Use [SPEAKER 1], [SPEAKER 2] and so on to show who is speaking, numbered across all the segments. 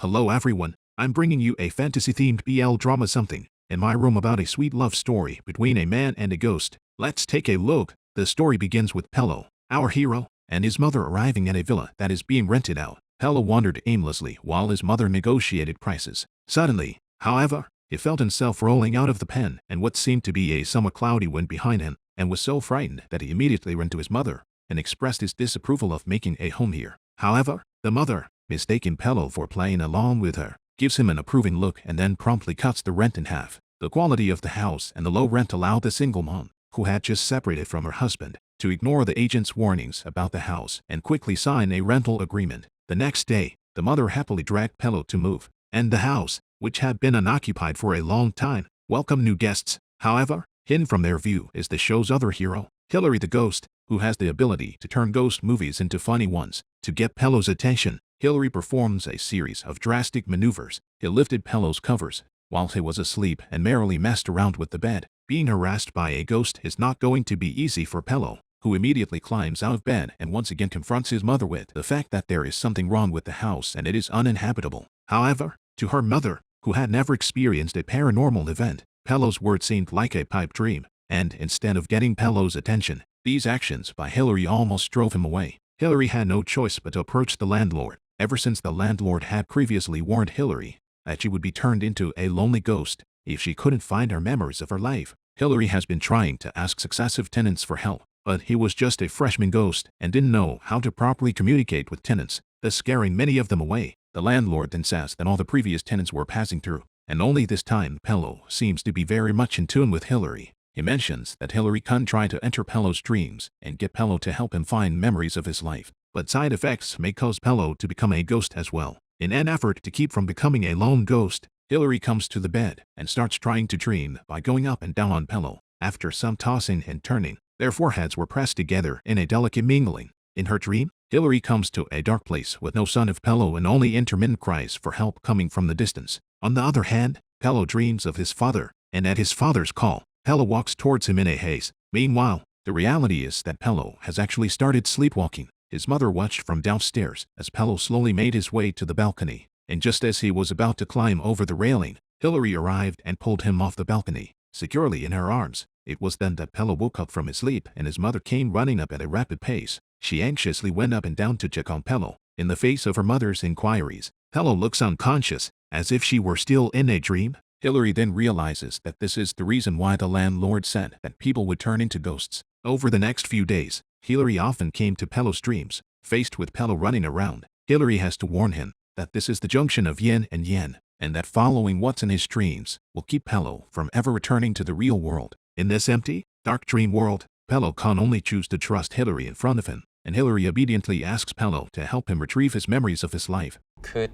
[SPEAKER 1] Hello everyone, I'm bringing you a fantasy-themed BL drama something in my room about a sweet love story between a man and a ghost. Let's take a look. The story begins with Pello, our hero, and his mother arriving at a villa that is being rented out. Pello wandered aimlessly while his mother negotiated prices. Suddenly, however, he felt himself rolling out of the pen and what seemed to be a somewhat cloudy wind behind him, and was so frightened that he immediately ran to his mother and expressed his disapproval of making a home here. However, the mother, mistaking Pello for playing along with her, gives him an approving look and then promptly cuts the rent in half. The quality of the house and the low rent allowed the single mom, who had just separated from her husband, to ignore the agent's warnings about the house and quickly sign a rental agreement. The next day, the mother happily dragged Pello to move, and the house, which had been unoccupied for a long time, welcomed new guests. However, hidden from their view is the show's other hero, Hillary the ghost, who has the ability to turn ghost movies into funny ones. To get Pello's attention, Hillary performs a series of drastic maneuvers. He lifted Pello's covers while he was asleep and merrily messed around with the bed. Being harassed by a ghost is not going to be easy for Pello, who immediately climbs out of bed and once again confronts his mother with the fact that there is something wrong with the house and it is uninhabitable. However, to her mother, who had never experienced a paranormal event, Pello's words seemed like a pipe dream, and instead of getting Pello's attention, these actions by Hillary almost drove him away. Hillary had no choice but to approach the landlord. Ever since the landlord had previously warned Hillary that she would be turned into a lonely ghost if she couldn't find her memories of her life, Hillary has been trying to ask successive tenants for help, but he was just a freshman ghost and didn't know how to properly communicate with tenants, thus scaring many of them away. The landlord then says that all the previous tenants were passing through, and only this time Pello seems to be very much in tune with Hillary. He mentions that Hillary can try to enter Pello's dreams and get Pello to help him find memories of his life, but side effects may cause Pello to become a ghost as well. In an effort to keep from becoming a lone ghost, Hillary comes to the bed and starts trying to dream by going up and down on Pello. After some tossing and turning, their foreheads were pressed together in a delicate mingling. In her dream, Hillary comes to a dark place with no sign of Pello and only intermittent cries for help coming from the distance. On the other hand, Pello dreams of his father, and at his father's call, Pello walks towards him in a haze. Meanwhile, the reality is that Pello has actually started sleepwalking. His mother watched from downstairs as Pello slowly made his way to the balcony, and just as he was about to climb over the railing, Hillary arrived and pulled him off the balcony, securely in her arms. It was then that Pello woke up from his sleep and his mother came running up at a rapid pace. She anxiously went up and down to check on Pello. In the face of her mother's inquiries, Pello looks unconscious, as if she were still in a dream. Hillary then realizes that this is the reason why the landlord said that people would turn into ghosts. Over the next few days, Hillary often came to Pello's dreams. Faced with Pello running around, Hillary has to warn him that this is the junction of yin and yang, and that following what's in his dreams will keep Pello from ever returning to the real world. In this empty, dark dream world, Pello can only choose to trust Hillary in front of him, and Hillary obediently asks Pello to help him retrieve his memories of his life.
[SPEAKER 2] คือ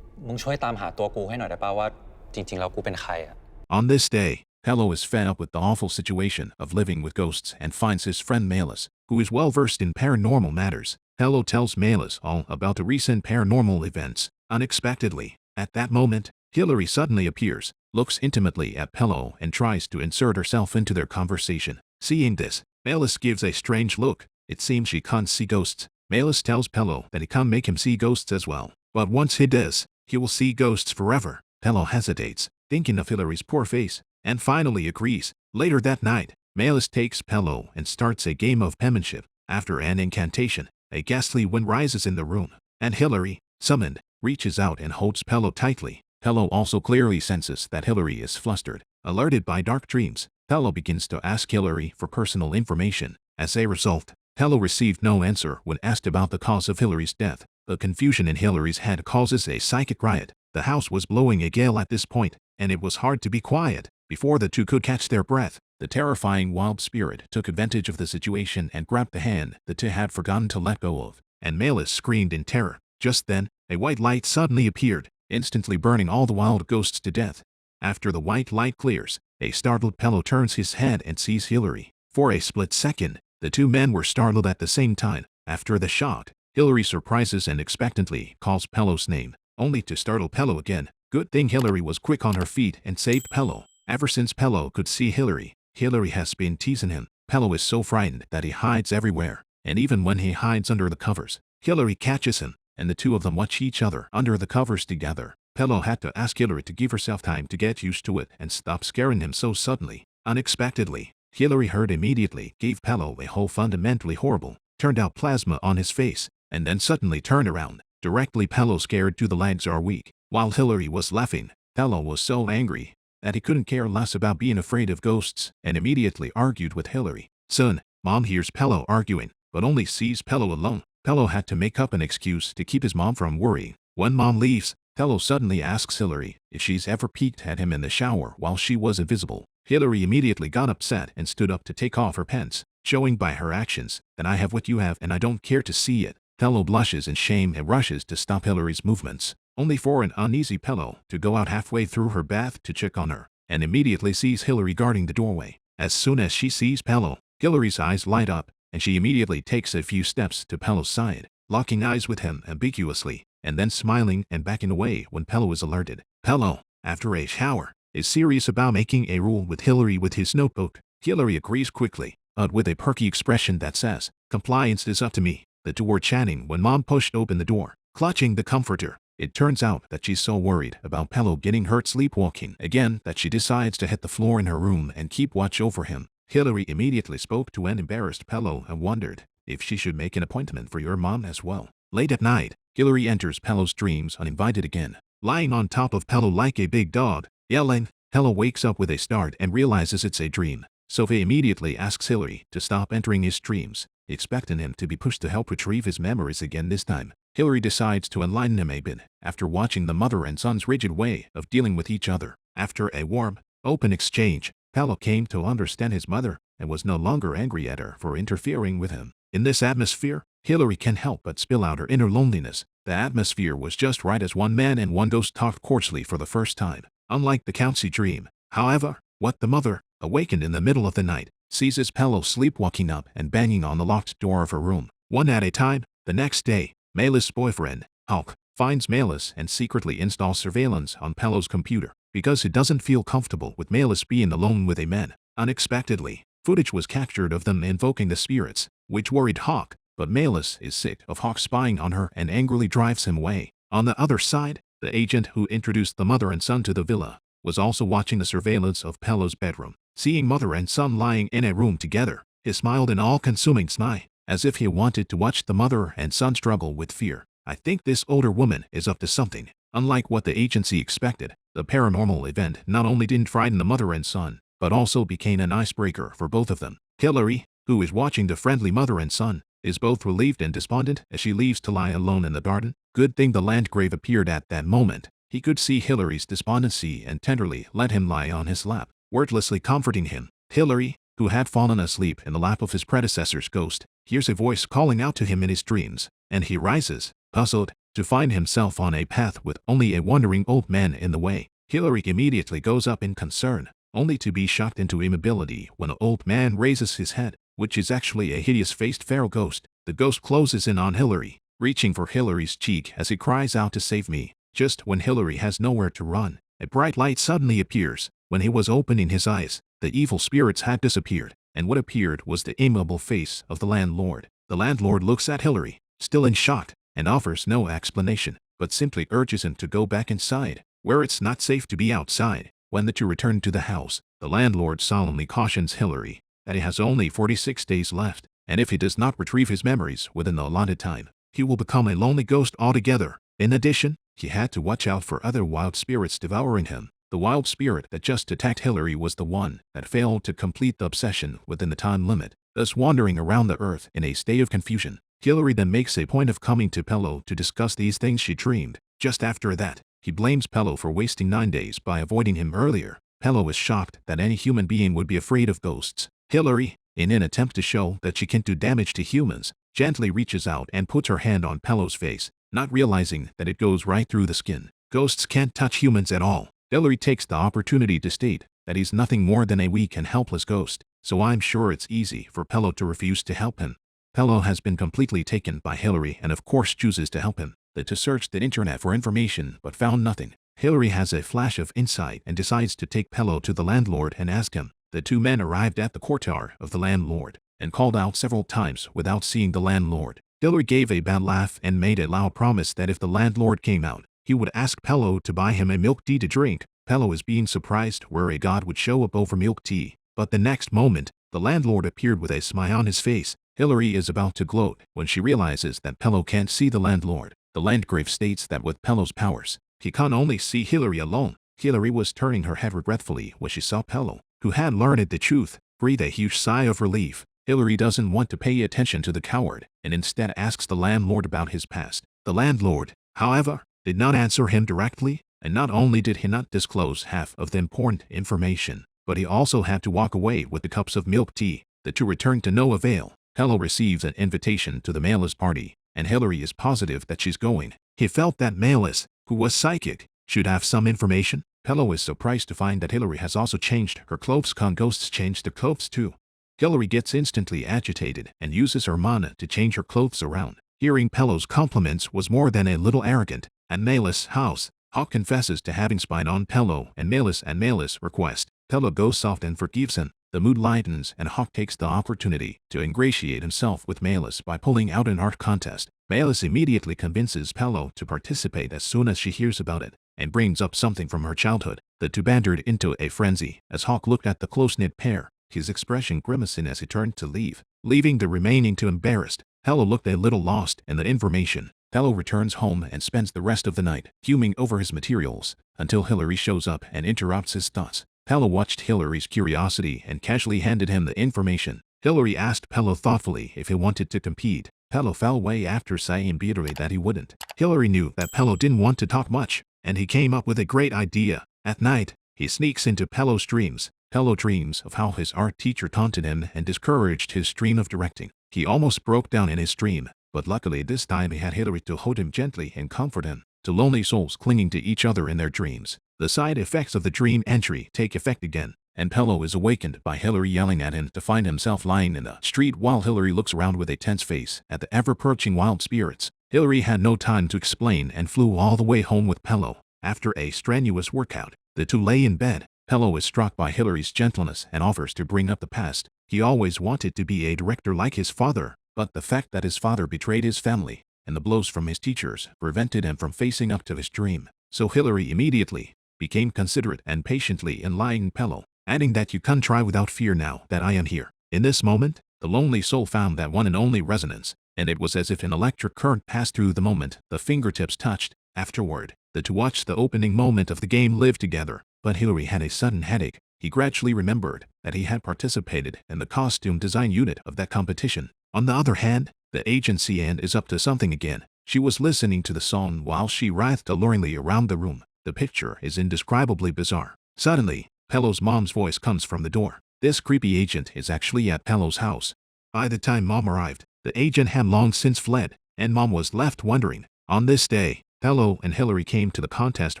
[SPEAKER 2] มึงช่วยตามหาตัวกูให้หน่อยได้ป่าวว่าจริงๆแล้วกูเป็นใครอะ
[SPEAKER 1] On this day, Pello is fed up with the awful situation of living with ghosts and finds his friend Malus, who is well versed in paranormal matters. Pello tells Malus all about the recent paranormal events. Unexpectedly, at that moment, Hillary suddenly appears, looks intimately at Pello and tries to insert herself into their conversation. Seeing this, Malus gives a strange look. It seems she can't see ghosts. Malus tells Pello that he can't make him see ghosts as well, but once he does, he will see ghosts forever. Pello hesitates, thinking of Hillary's poor face, and finally agrees. Later that night, Malus takes Pello and starts a game of penmanship. After an incantation, a ghastly wind rises in the room, and Hillary, summoned, reaches out and holds Pello tightly. Pello also clearly senses that Hillary is flustered. Alerted by dark dreams, Pello begins to ask Hillary for personal information. As a result, Pello received no answer when asked about the cause of Hillary's death. The confusion in Hillary's head causes a psychic riot. The house was blowing a gale at this point, and it was hard to be quiet. Before the two could catch their breath, the terrifying wild spirit took advantage of the situation and grabbed the hand the two had forgotten to let go of, and Malus screamed in terror. Just then, a white light suddenly appeared, instantly burning all the wild ghosts to death. After the white light clears, a startled Pello turns his head and sees Hillary. For a split second, the two men were startled at the same time. After the shock, Hillary surprises and expectantly calls Pello's name, only to startle Pello again. Good thing Hillary was quick on her feet and saved Pello. Ever since Pello could see Hillary, Hillary has been teasing him. Pello is so frightened that he hides everywhere, and even when he hides under the covers, Hillary catches him and the two of them watch each other under the covers together. Pello had to ask Hillary to give herself time to get used to it and stop scaring him so suddenly. Unexpectedly, Hillary heard immediately gave Pello a whole fundamentally horrible, turned out plasma on his face, and then suddenly turned around. Directly Pello scared to the legs are weak. While Hillary was laughing, Pello was so angry that he couldn't care less about being afraid of ghosts and immediately argued with Hillary. Son, Mom hears Pello arguing, but only sees Pello alone. Pello had to make up an excuse to keep his mom from worrying. When Mom leaves, Pello suddenly asks Hillary if she's ever peeked at him in the shower while she was invisible. Hillary immediately got upset and stood up to take off her pants, showing by her actions that I have what you have and I don't care to see it. Pello blushes in shame and rushes to stop Hillary's movements, only for an uneasy Pello to go out halfway through her bath to check on her, and immediately sees Hillary guarding the doorway. As soon as she sees Pello, Hillary's eyes light up, and she immediately takes a few steps to Pello's side, locking eyes with him ambiguously, and then smiling and backing away when Pello is alerted. Pello, after a shower, is serious about making a rule with Hillary with his notebook. Hillary agrees quickly, but with a perky expression that says, "Compliance is up to me." The two were chatting when Mom pushed open the door, clutching the comforter. It turns out that she's so worried about Pello getting hurt sleepwalking again that she decides to hit the floor in her room and keep watch over him. Hillary immediately spoke to an embarrassed Pello and wondered if she should make an appointment for your mom as well. Late at night, Hillary enters Pello's dreams uninvited again, lying on top of Pello like a big dog, yelling. Pello wakes up with a start and realizes it's a dream. Sophie immediately asks Hillary to stop entering his dreams, expecting him to be pushed to help retrieve his memories again this time. Hillary decides to enlighten him a bit after watching the mother and son's rigid way of dealing with each other. After a warm, open exchange, Pello came to understand his mother and was no longer angry at her for interfering with him. In this atmosphere, Hillary can't help but spill out her inner loneliness. The atmosphere was just right as one man and one ghost talked cordially for the first time. Unlike the Countcy dream, however, what the mother, awakened in the middle of the night, sees is Pello sleepwalking up and banging on the locked door of her room, one at a time. The next day, Melis's boyfriend, Hulk, finds Melis and secretly installs surveillance on Pello's computer because he doesn't feel comfortable with Melis being alone with a man. Unexpectedly, footage was captured of them invoking the spirits, which worried Hawk, but Melis is sick of Hawk spying on her and angrily drives him away. On the other side, the agent who introduced the mother and son to the villa was also watching the surveillance of Pello's bedroom. Seeing mother and son lying in a room together, he smiled an all-consuming smile, as if he wanted to watch the mother and son struggle with fear. I think this older woman is up to something. Unlike what the agency expected, the paranormal event not only didn't frighten the mother and son, but also became an icebreaker for both of them. Hillary, who is watching the friendly mother and son, is both relieved and despondent as she leaves to lie alone in the garden. Good thing the Landgrave appeared at that moment. He could see Hillary's despondency and tenderly let him lie on his lap, wordlessly comforting him. Hillary, who had fallen asleep in the lap of his predecessor's ghost, hears a voice calling out to him in his dreams, and he rises, puzzled, to find himself on a path with only a wandering old man in the way. Hillary immediately goes up in concern, only to be shocked into immobility when the old man raises his head, which is actually a hideous-faced feral ghost. The ghost closes in on Hillary, reaching for Hillary's cheek as he cries out to save me. Just when Hillary has nowhere to run, a bright light suddenly appears. When he was opening his eyes, the evil spirits had disappeared, and what appeared was the amiable face of the landlord. The landlord looks at Hillary, still in shock, and offers no explanation, but simply urges him to go back inside, where it's not safe to be outside. When the two return to the house, the landlord solemnly cautions Hillary that he has only 46 days left, and if he does not retrieve his memories within the allotted time, he will become a lonely ghost altogether. In addition, he had to watch out for other wild spirits devouring him. The wild spirit that just attacked Hillary was the one that failed to complete the obsession within the time limit, thus wandering around the earth in a state of confusion. Hillary then makes a point of coming to Pello to discuss these things she dreamed. Just after that, he blames Pello for wasting 9 days by avoiding him earlier. Pello is shocked that any human being would be afraid of ghosts. Hillary, in an attempt to show that she can't do damage to humans, gently reaches out and puts her hand on Pello's face, not realizing that it goes right through the skin. Ghosts can't touch humans at all. Hillary takes the opportunity to state that he's nothing more than a weak and helpless ghost, so I'm sure it's easy for Pello to refuse to help him. Pello has been completely taken by Hillary and of course chooses to help him. To search the internet for information but found nothing. Hillary has a flash of insight and decides to take Pello to the landlord and ask him. The two men arrived at the courtyard of the landlord and called out several times without seeing the landlord. Hillary gave a bad laugh and made a loud promise that if the landlord came out, he would ask Pello to buy him a milk tea to drink. Pello is being surprised where a god would show up over milk tea. But the next moment, the landlord appeared with a smile on his face. Hillary is about to gloat when she realizes that Pello can't see the landlord. The Landgrave states that with Pello's powers, he can only see Hillary alone. Hillary was turning her head regretfully when she saw Pello, who had learned the truth, breathe a huge sigh of relief. Hillary doesn't want to pay attention to the coward and instead asks the landlord about his past. The landlord, however, did not answer him directly, and not only did he not disclose half of the important information, but he also had to walk away with the cups of milk tea. The two returned to no avail. Pello receives an invitation to the Malus party, and Hillary is positive that she's going. He felt that Malus, who was psychic, should have some information. Pello is surprised to find that Hillary has also changed her clothes. Can ghosts change their clothes too? Hillary gets instantly agitated and uses her mana to change her clothes around. Hearing Pello's compliments was more than a little arrogant. At Malus' house, Hawk confesses to having spied on Pello and Malus request. Pello goes soft and forgives him. The mood lightens and Hawk takes the opportunity to ingratiate himself with Malus by pulling out an art contest. Malus immediately convinces Pello to participate as soon as she hears about it, and brings up something from her childhood. The two bantered into a frenzy as Hawk looked at the close-knit pair, his expression grimacing as he turned to leave, leaving the remaining two embarrassed. Pello looked a little lost in the information. Pello returns home and spends the rest of the night fuming over his materials until Hillary shows up and interrupts his thoughts. Pello watched Hillary's curiosity and casually handed him the information. Hillary asked Pello thoughtfully if he wanted to compete. Pello fell away after saying bitterly that he wouldn't. Hillary knew that Pello didn't want to talk much, and he came up with a great idea. At night, he sneaks into Pello's dreams. Pello dreams of how his art teacher taunted him and discouraged his dream of directing. He almost broke down in his dream, but luckily this time he had Hillary to hold him gently and comfort him. Two lonely souls clinging to each other in their dreams. The side effects of the dream entry take effect again, and Pello is awakened by Hillary yelling at him to find himself lying in the street while Hillary looks around with a tense face at the ever-approaching wild spirits. Hillary had no time to explain and flew all the way home with Pello. After a strenuous workout, the two lay in bed. Pello is struck by Hillary's gentleness and offers to bring up the past. He always wanted to be a director like his father, but the fact that his father betrayed his family and the blows from his teachers prevented him from facing up to his dream. So Hillary immediately became considerate and patiently enlightening Pello, adding that you can try without fear now that I am here. In this moment, the lonely soul found that one and only resonance, and it was as if an electric current passed through the moment the fingertips touched. Afterward, the two watched the opening moment of the game live together, but Hillary had a sudden headache. He gradually remembered that he had participated in the costume design unit of that competition. On the other hand, the agency and is up to something again. She was listening to the song while she writhed alluringly around the room. The picture is indescribably bizarre. Suddenly, Pello's mom's voice comes from the door. This creepy agent is actually at Pello's house. By the time Mom arrived, the agent had long since fled, and Mom was left wondering. On this day, Pello and Hillary came to the contest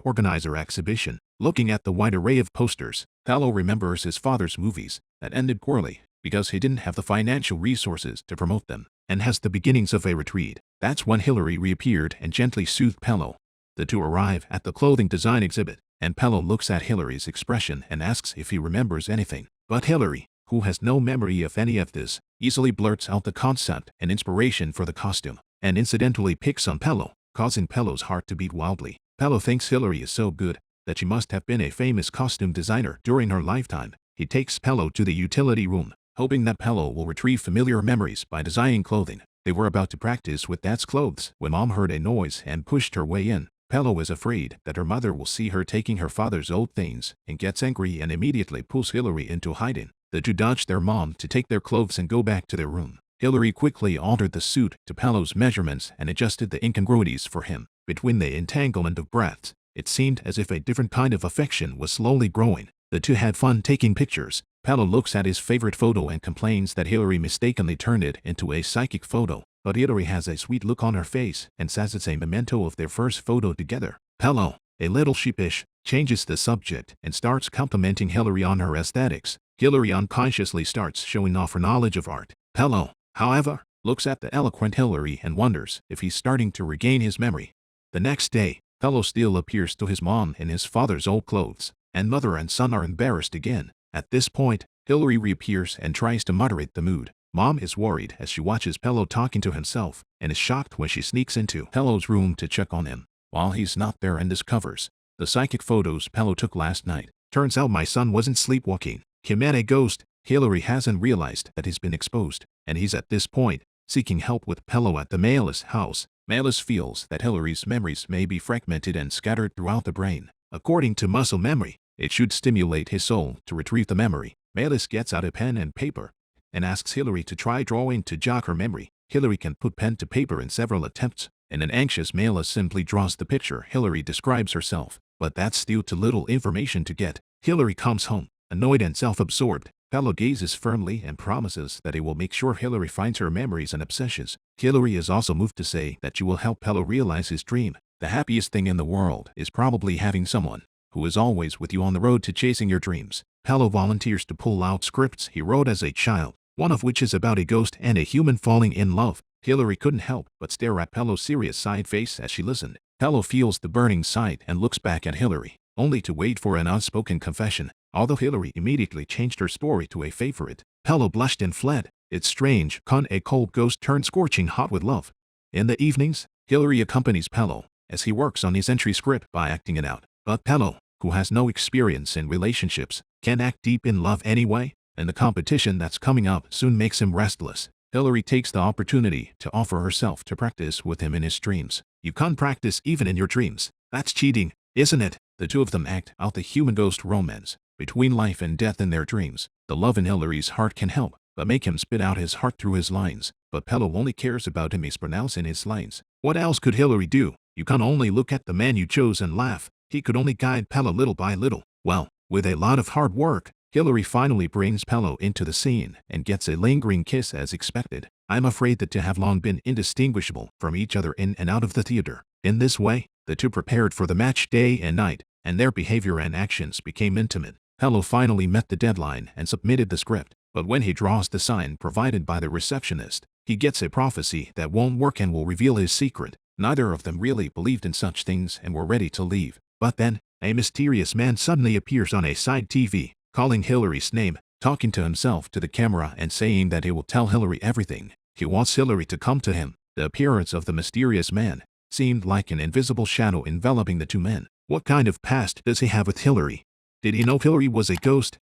[SPEAKER 1] organizer exhibition. Looking at the wide array of posters, Pello remembers his father's movies that ended poorly because he didn't have the financial resources to promote them, and has the beginnings of a retreat. That's when Hillary reappeared and gently soothed Pello. The two arrive at the clothing design exhibit, and Pello looks at Hillary's expression and asks if he remembers anything. But Hillary, who has no memory of any of this, easily blurts out the concept and inspiration for the costume, and incidentally picks on Pello, causing Pello's heart to beat wildly. Pello thinks Hillary is so good that she must have been a famous costume designer during her lifetime. He takes Pello to the utility room, hoping that Pello will retrieve familiar memories by designing clothing. They were about to practice with Dad's clothes when Mom heard a noise and pushed her way in. Pello is afraid that her mother will see her taking her father's old things and gets angry and immediately pulls Hillary into hiding. The two dodge their mom to take their clothes and go back to their room. Hillary quickly altered the suit to Pello's measurements and adjusted the incongruities for him. Between the entanglement of breaths, it seemed as if a different kind of affection was slowly growing. The two had fun taking pictures. Pello looks at his favorite photo and complains that Hillary mistakenly turned it into a psychic photo. But Hillary has a sweet look on her face and says it's a memento of their first photo together. Pello, a little sheepish, changes the subject and starts complimenting Hillary on her aesthetics. Hillary unconsciously starts showing off her knowledge of art. Pello, however, looks at the eloquent Hillary and wonders if he's starting to regain his memory. The next day, Pello still appears to his mom in his father's old clothes, and mother and son are embarrassed again. At this point, Hillary reappears and tries to moderate the mood. Mom is worried as she watches Pello talking to himself and is shocked when she sneaks into Pello's room to check on him while he's not there and discovers the psychic photos Pello took last night. Turns out my son wasn't sleepwalking. He met a ghost. Hillary hasn't realized that he's been exposed, and he's at this point seeking help with Pello at the Malus house. Malus feels that Hillary's memories may be fragmented and scattered throughout the brain. According to muscle memory, it should stimulate his soul to retrieve the memory. Malus gets out a pen and paper and asks Hillary to try drawing to jog her memory. Hillary can put pen to paper in several attempts, and an anxious Malus simply draws the picture Hillary describes herself. But that's still too little information to get. Hillary comes home, annoyed and self-absorbed. Pello gazes firmly and promises that he will make sure Hillary finds her memories and obsessions. Hillary is also moved to say that she will help Pello realize his dream. The happiest thing in the world is probably having someone who is always with you on the road to chasing your dreams. Pello volunteers to pull out scripts he wrote as a child, one of which is about a ghost and a human falling in love. Hillary couldn't help but stare at Pello's serious side face as she listened. Pello feels the burning sight and looks back at Hillary, only to wait for an unspoken confession. Although Hillary immediately changed her story to a favorite, Pello blushed and fled. It's strange, a cold ghost turned scorching hot with love. In the evenings, Hillary accompanies Pello as he works on his entry script by acting it out. But Pello, who has no experience in relationships, can act deep in love anyway, and the competition that's coming up soon makes him restless. Hillary takes the opportunity to offer herself to practice with him in his dreams. You can't practice even in your dreams. That's cheating, isn't it? The two of them act out the human-ghost romance between life and death in their dreams. The love in Hillary's heart can help but make him spit out his heart through his lines. But Pello only cares about him as pronounced in his lines. What else could Hillary do? You can't only look at the man you chose and laugh. He could only guide Pello little by little. Well, with a lot of hard work, Hillary finally brings Pello into the scene and gets a lingering kiss as expected. I'm afraid that to have long been indistinguishable from each other in and out of the theater. In this way, the two prepared for the match day and night, and their behavior and actions became intimate. Pello finally met the deadline and submitted the script, but when he draws the sign provided by the receptionist, he gets a prophecy that won't work and will reveal his secret. Neither of them really believed in such things and were ready to leave. But then, a mysterious man suddenly appears on a side TV, calling Hillary's name, talking to himself to the camera and saying that he will tell Hillary everything. He wants Hillary to come to him. The appearance of the mysterious man seemed like an invisible shadow enveloping the two men. What kind of past does he have with Hillary? Did he know Hillary was a ghost?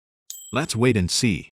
[SPEAKER 1] Let's wait and see.